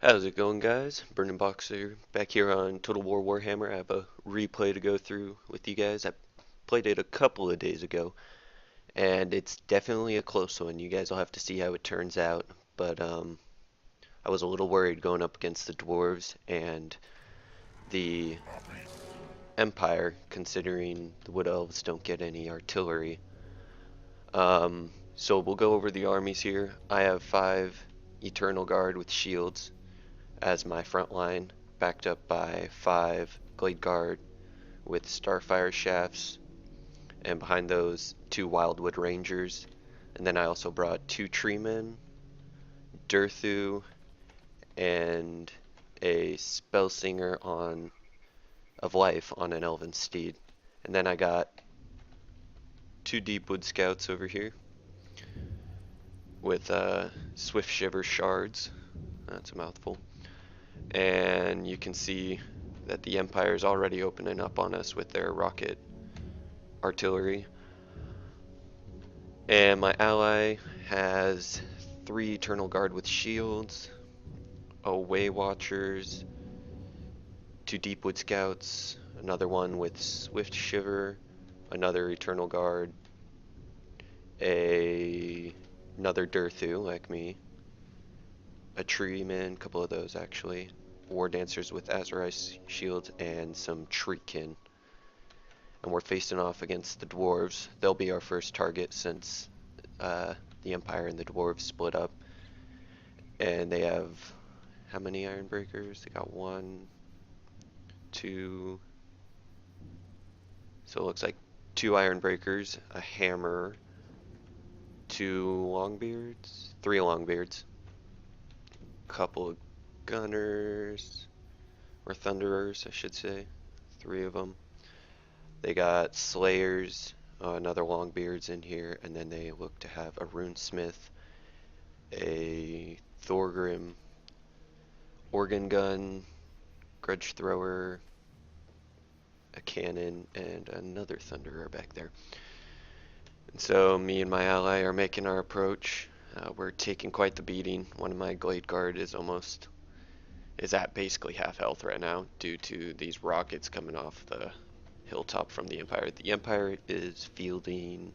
How's it going, guys? Burning Boxer back here on Total War Warhammer. I have a replay to go through with you guys. I played it a couple of days ago, and it's definitely a close one. You guys will have to see how it turns out. But I was a little worried going up against the Dwarves and the Empire, considering the Wood Elves don't get any artillery. So we'll go over the armies here. I have 5 Eternal Guard with shields as my front line, backed up by 5 Glade Guard with Starfire shafts, and behind those 2 Wildwood Rangers. And then I also brought 2 Treemen, Durthu, and a Spellsinger of Life on an Elven steed. And then I got 2 Deepwood Scouts over here with Swift Shiver Shards. That's a mouthful. And you can see that the Empire is already opening up on us with their rocket artillery. And my ally has 3 Eternal Guard with shields, Way Watchers, 2 Deepwood Scouts, another one with Swift Shiver, another Eternal Guard, another Durthu like me, a Treeman, a couple of those actually, War Dancers with Azorius shields, and some Treekin. And we're facing off against the Dwarves. They'll be our first target since the Empire and the Dwarves split up. And they have how many Iron Breakers? They got 1, 2. So it looks like 2 Iron Breakers, a Hammer, 2 Longbeards, 3 Longbeards, couple of Gunners, or Thunderers, I should say, 3 of them. They got Slayers, another Longbeards in here, and then they look to have a Runesmith, a Thorgrim, Organ Gun, Grudge Thrower, a Cannon, and another Thunderer back there. And so me and my ally are making our approach. We're taking quite the beating. One of my Glade Guard is at basically half health right now due to these rockets coming off the hilltop from the Empire. The Empire is fielding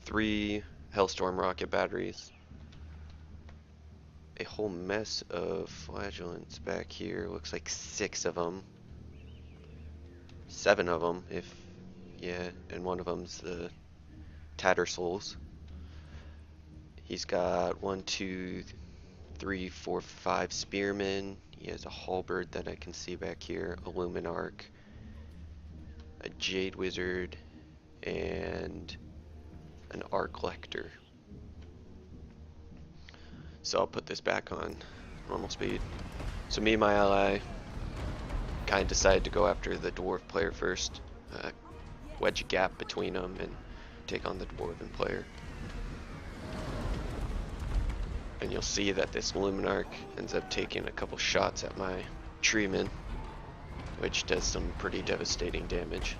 3 Hellstorm rocket batteries, a whole mess of flagellants back here. Looks like 6 of them, 7 of them, and one of them's the Tattersouls. He's got 1, 2, 3, 4, 5 spearmen. He has a halberd that I can see back here, a Luminarch, a Jade Wizard, and an Arc Lector. So I'll put this back on normal speed. So me and my ally kind of decided to go after the Dwarf player first, wedge a gap between them, and take on the Dwarven player. And you'll see that this Luminarch ends up taking a couple shots at my Treeman, which does some pretty devastating damage.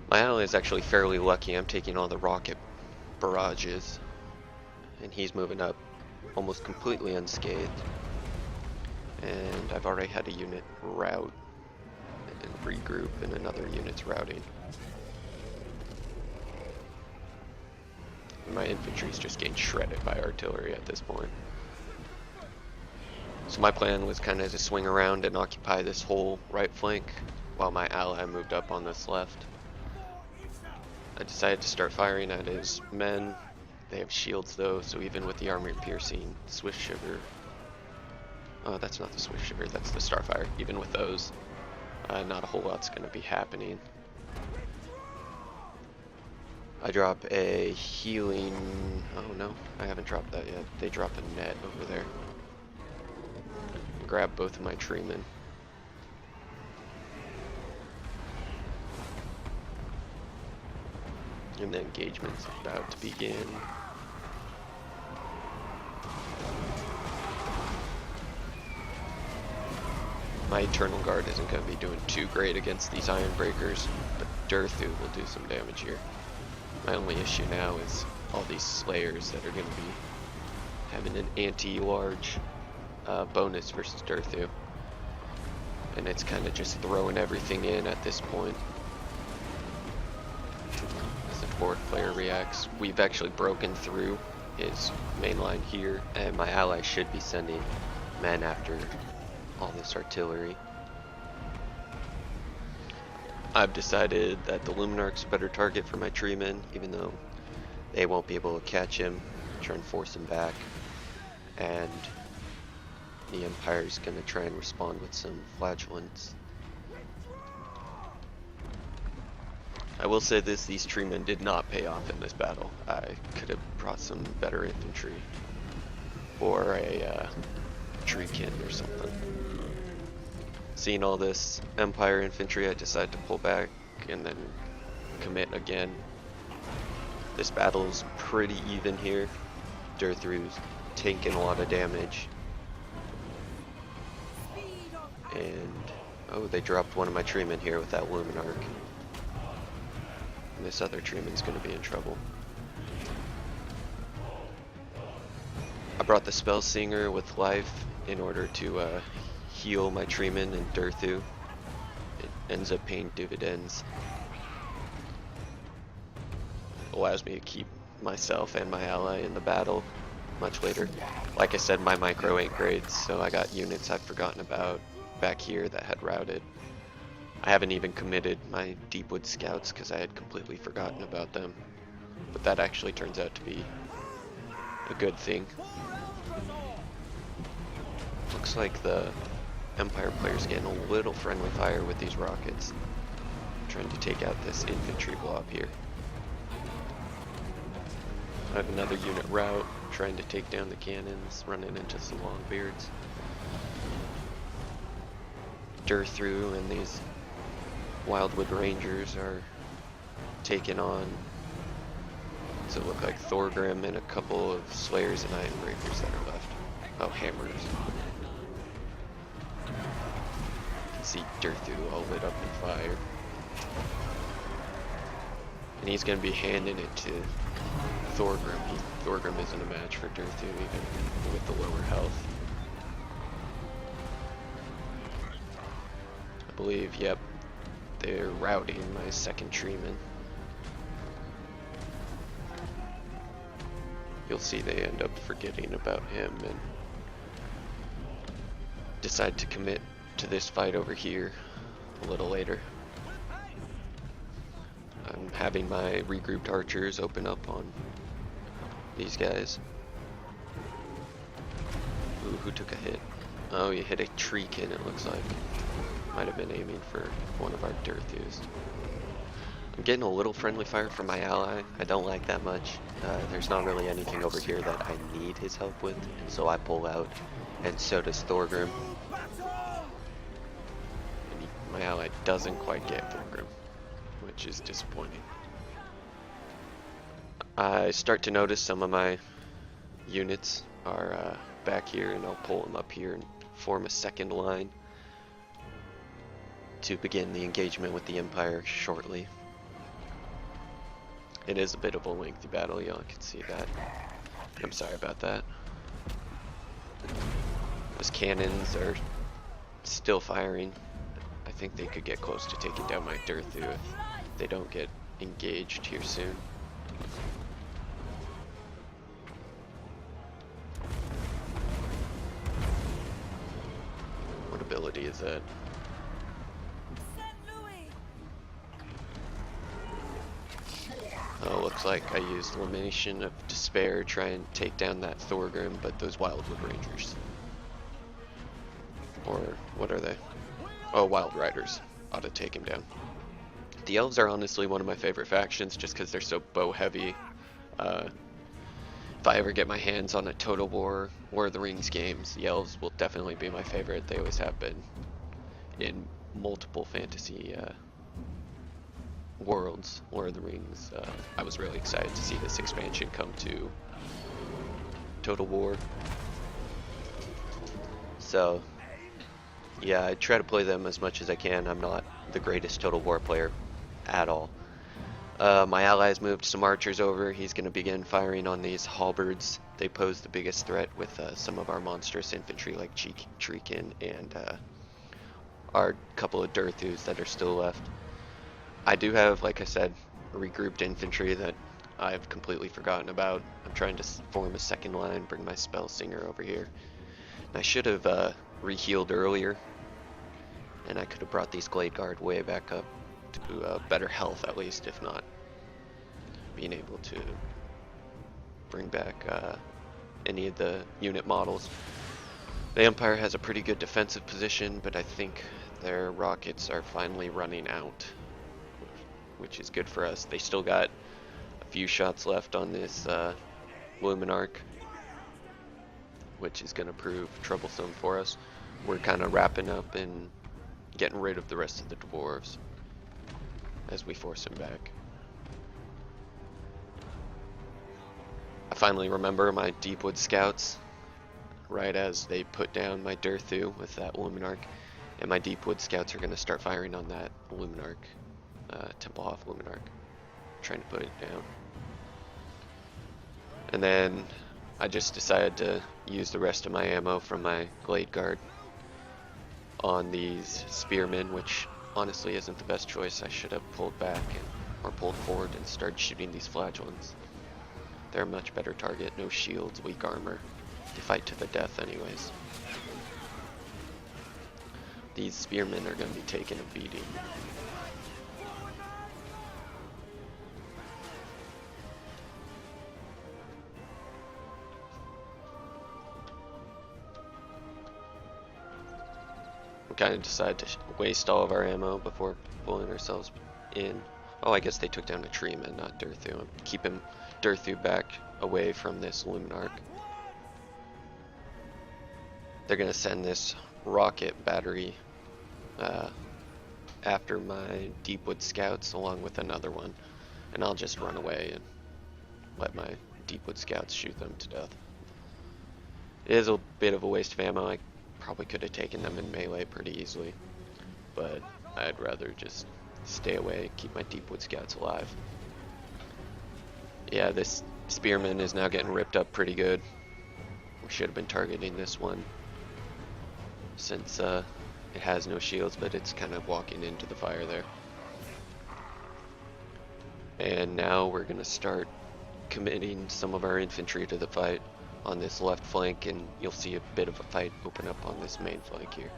My ally is actually fairly lucky. I'm taking all the rocket barrages, and he's moving up almost completely unscathed. And I've already had a unit rout and regroup, and another unit's routing. My infantry's just getting shredded by artillery at this point. So my plan was kind of to swing around and occupy this whole right flank while my ally moved up on this left. I decided to start firing at his men. They have shields though, so even with the armor piercing Swift Shiver, oh, that's not the Swift Shiver, that's the Starfire. Even with those, not a whole lot's going to be happening. I drop a healing, oh no, I haven't dropped that yet. They drop a net over there. Grab both of my Treemen. And the engagement's about to begin. My Eternal Guard isn't going to be doing too great against these Iron Breakers, but Durthu will do some damage here. My only issue now is all these Slayers that are going to be having an anti-large bonus versus Durthu. And it's kind of just throwing everything in at this point. As the dwarf player reacts, we've actually broken through his main line here, and my ally should be sending men after all this artillery. I've decided that the Luminarch's a better target for my treemen, even though they won't be able to catch him, try and force him back. And the Empire's gonna try and respond with some flagellants. I will say this, these treemen did not pay off in this battle. I could have brought some better infantry, or a treekin or something. Seeing all this Empire infantry, I decided to pull back and then commit again. This battle's pretty even here. Durthu's taking a lot of damage. And, oh, they dropped one of my treemen here with that Luminarch. And this other treeman's gonna be in trouble. I brought the Spell Singer with life in order to heal my treeman and Durthu. It ends up paying dividends. Allows me to keep myself and my ally in the battle much later. Like I said, my micro ain't great, so I got units I've forgotten about back here that had routed. I haven't even committed my Deepwood Scouts because I had completely forgotten about them. But that actually turns out to be a good thing. Looks like the Empire player's getting a little friendly fire with these rockets. Trying to take out this infantry blob here. I have another unit route, trying to take down the cannons, running into some Longbeards. Durthu and these Wildwood Rangers are taking on, does it look like Thorgrim and a couple of Slayers and Ironbreakers that are left. Oh, Hammers. You can see Durthu all lit up in fire. And he's going to be handing it to Thorgrim. Thorgrim isn't a match for Durthu even with the lower health. I believe, yep, they're routing my second treeman. You'll see they end up forgetting about him and decide to commit to this fight over here a little later. I'm having my regrouped archers open up on these guys. Ooh, who took a hit? Oh, you hit a treekin, it looks like. Might have been aiming for one of our Durthus. I'm getting a little friendly fire from my ally. I don't like that much. There's not really anything over here that I need his help with, and so I pull out, and so does Thorgrim. And my ally doesn't quite get Thorgrim, which is disappointing. I start to notice some of my units are back here, and I'll pull them up here and form a second line to begin the engagement with the Empire shortly. It is a bit of a lengthy battle, y'all can see that. I'm sorry about that. Those cannons are still firing. I think they could get close to taking down my Durthu if they don't get engaged here soon. What ability is that? Oh, looks like I used Elimination of Despair to try and take down that Thorgrim, but those Wildwood Rangers. Or, what are they? Oh, Wild Riders. Ought to take him down. The Elves are honestly one of my favorite factions just because they're so bow heavy. If I ever get my hands on a Total War or the Rings games, the Elves will definitely be my favorite. They always have been in multiple fantasy worlds. Lord of the Rings. I was really excited to see this expansion come to Total War. So, yeah, I try to play them as much as I can. I'm not the greatest Total War player at all. My allies moved some archers over. He's going to begin firing on these halberds. They pose the biggest threat with some of our monstrous infantry like Treekin and our couple of Durthus that are still left. I do have, like I said, regrouped infantry that I've completely forgotten about. I'm trying to form a second line, bring my spell singer over here. And I should have re-healed earlier, and I could have brought these Glade Guard way back up to better health at least, if not being able to bring back any of the unit models. The Empire has a pretty good defensive position, but I think their rockets are finally running out, which is good for us. They still got a few shots left on this Luminarch, which is going to prove troublesome for us. We're kind of wrapping up and getting rid of the rest of the dwarves as we force him back. I finally remember my Deepwood scouts right as they put down my Durthu with that Luminarch, and my Deepwood scouts are going to start firing on that Luminarch, Templehof Luminarch, trying to put it down. And then I just decided to use the rest of my ammo from my Glade Guard on these spearmen, which honestly isn't the best choice. I should have pulled back or pulled forward and started shooting these flagellants. They're a much better target, no shields, weak armor. They fight to the death anyways. These spearmen are going to be taking a beating. We kind of decided to waste all of our ammo before pulling ourselves in. Oh, I guess they took down a Treeman, not Durthu. I'm keeping Durthu back away from this Luminarch. They're going to send this rocket battery after my Deepwood scouts along with another one, and I'll just run away and let my Deepwood scouts shoot them to death. It is a bit of a waste of ammo. I probably could have taken them in melee pretty easily, but I'd rather just stay away, keep my Deepwood scouts alive. Yeah, this spearman is now getting ripped up pretty good. We should have been targeting this one since it has no shields, but it's kind of walking into the fire there. And now we're going to start committing some of our infantry to the fight on this left flank, and you'll see a bit of a fight open up on this main flank here.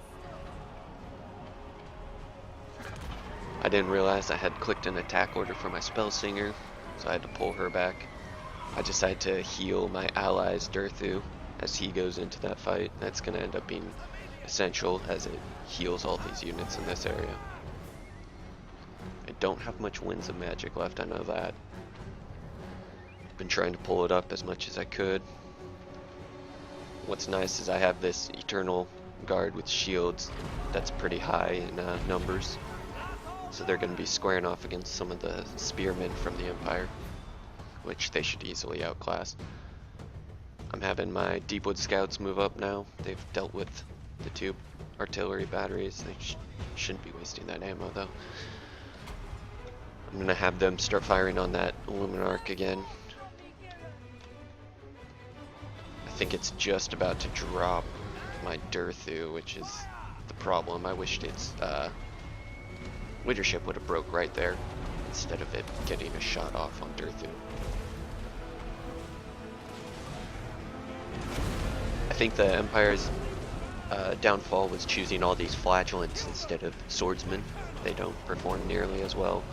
I didn't realize I had clicked an attack order for my spell singer, so I had to pull her back. I decided to heal my allies Durthu as he goes into that fight. That's going to end up being essential as it heals all these units in this area. I don't have much Winds of Magic left, I know that. Been trying to pull it up as much as I could. What's nice is I have this Eternal Guard with shields that's pretty high in numbers, so they're going to be squaring off against some of the spearmen from the Empire, which they should easily outclass. I'm having my Deepwood scouts move up now. They've dealt with the two artillery batteries. They shouldn't be wasting that ammo though. I'm going to have them start firing on that Luminarch again. I think it's just about to drop my Durthu, which is the problem. I wished its leadership would have broke right there instead of it getting a shot off on Durthu. I think the Empire's downfall was choosing all these flagellants instead of swordsmen. They don't perform nearly as well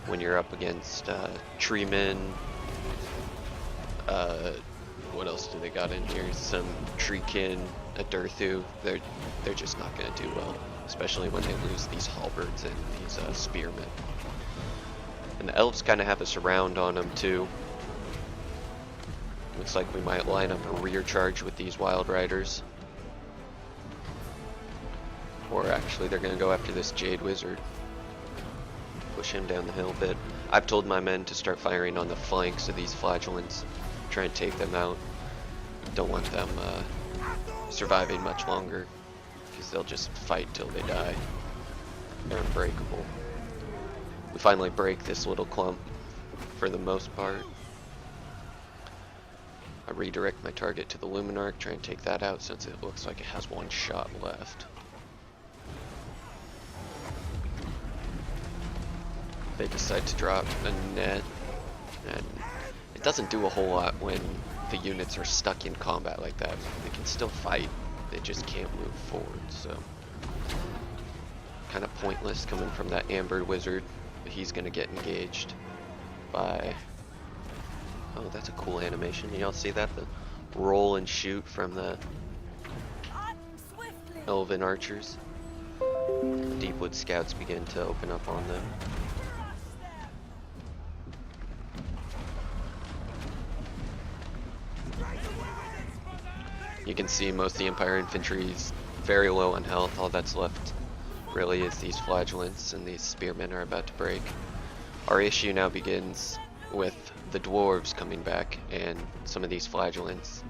when you're up against treemen. What else do they got in here? Some treekin, a Durthu. They're just not going to do well, especially when they lose these halberds and these spearmen. And the elves kind of have a surround on them too. Looks like we might line up a rear charge with these wild riders. Or actually they're going to go after this Jade Wizard. Push him down the hill a bit. I've told my men to start firing on the flanks of these flagellants. Try and take them out. Don't want them surviving much longer, because they'll just fight till they die. They're unbreakable. We finally break this little clump for the most part. I redirect my target to the Luminarch, try and take that out since it looks like it has one shot left. They decide to drop a net, and it doesn't do a whole lot when the units are stuck in combat like that. They can still fight, they just can't move forward, so kind of pointless coming from that Amber Wizard. He's gonna get engaged by, oh, that's a cool animation. Y'all see that? The roll and shoot from the Elven archers. The Deepwood scouts begin to open up on them. You can see most of the Empire infantry is very low on health. All that's left really is these flagellants, and these spearmen are about to break. Our issue now begins with the dwarves coming back and some of these flagellants.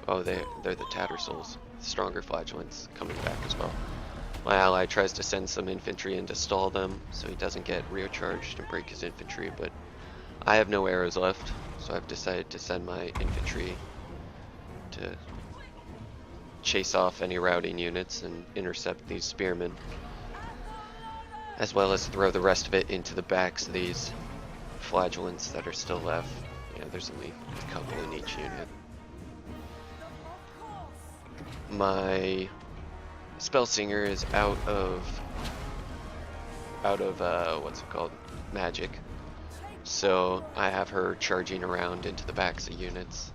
Oh, they're the Tattersouls, stronger flagellants coming back as well. My ally tries to send some infantry in to stall them so he doesn't get recharged and break his infantry, but I have no arrows left, so I've decided to send my infantry to chase off any routing units and intercept these spearmen, as well as throw the rest of it into the backs of these flagellants that are still left. Yeah, there's only a couple in each unit. My Spellsinger is out of what's it called? Magic. So I have her charging around into the backs of units.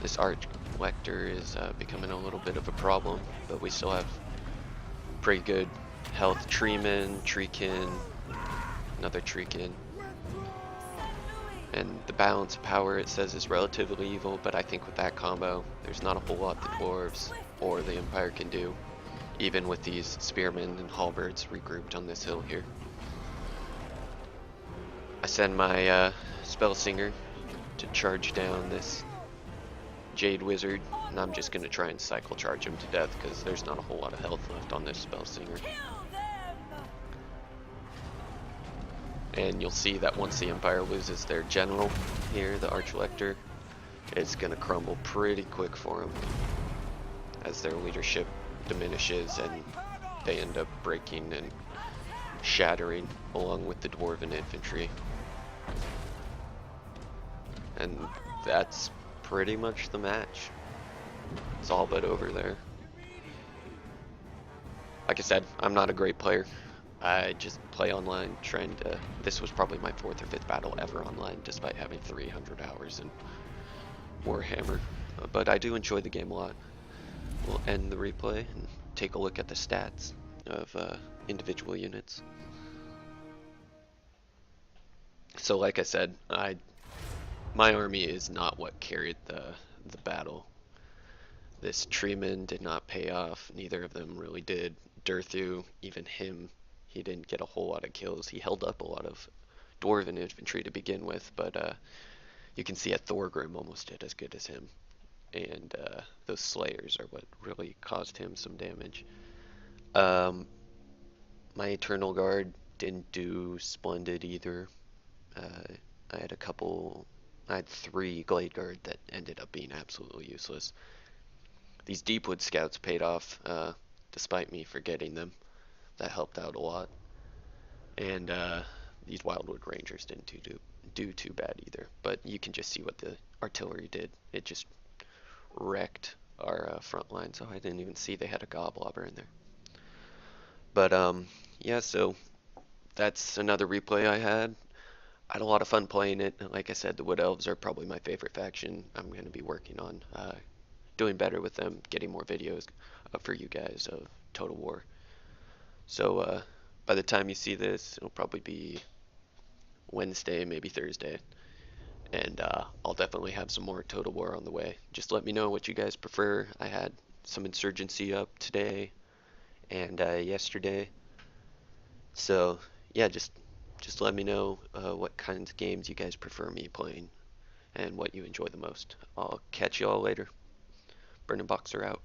This Archlector is becoming a little bit of a problem, but we still have pretty good health. Treeman, Treekin, another Treekin. And the balance of power, it says, is relatively evil, but I think with that combo, there's not a whole lot the Dwarves or the Empire can do, even with these Spearmen and Halberds regrouped on this hill here. I send my Spellsinger to charge down this Jade Wizard, and I'm just going to try and cycle charge him to death because there's not a whole lot of health left on this Spellsinger. And you'll see that once the Empire loses their general here, the Archlector, it's going to crumble pretty quick for them as their leadership diminishes and they end up breaking and shattering along with the Dwarven infantry. And that's pretty much the match. It's all but over there. Like I said, I'm not a great player. I just play online trying to... This was probably my 4th or 5th battle ever online, despite having 300 hours in Warhammer. But I do enjoy the game a lot. We'll end the replay and take a look at the stats of individual units. So like I said, my army is not what carried the battle. This Treeman did not pay off. Neither of them really did. Durthu, even him, he didn't get a whole lot of kills. He held up a lot of Dwarven infantry to begin with, but you can see at Thorgrim almost did as good as him. And those Slayers are what really caused him some damage. My Eternal Guard didn't do splendid either. I had 3 Glade Guard that ended up being absolutely useless. These Deepwood Scouts paid off, despite me forgetting them. That helped out a lot. And these Wildwood Rangers didn't do too bad either. But you can just see what the artillery did. It just wrecked our front line, so I didn't even see they had a Goblobber in there. But yeah, so that's another replay I had. I had a lot of fun playing it. Like I said, the Wood Elves are probably my favorite faction. I'm going to be working on doing better with them, getting more videos for you guys of Total War. So by the time you see this, it'll probably be Wednesday, maybe Thursday. And I'll definitely have some more Total War on the way. Just let me know what you guys prefer. I had some Insurgency up today and yesterday. So yeah, just let me know what kinds of games you guys prefer me playing and what you enjoy the most. I'll catch you all later. Burning Boxer out.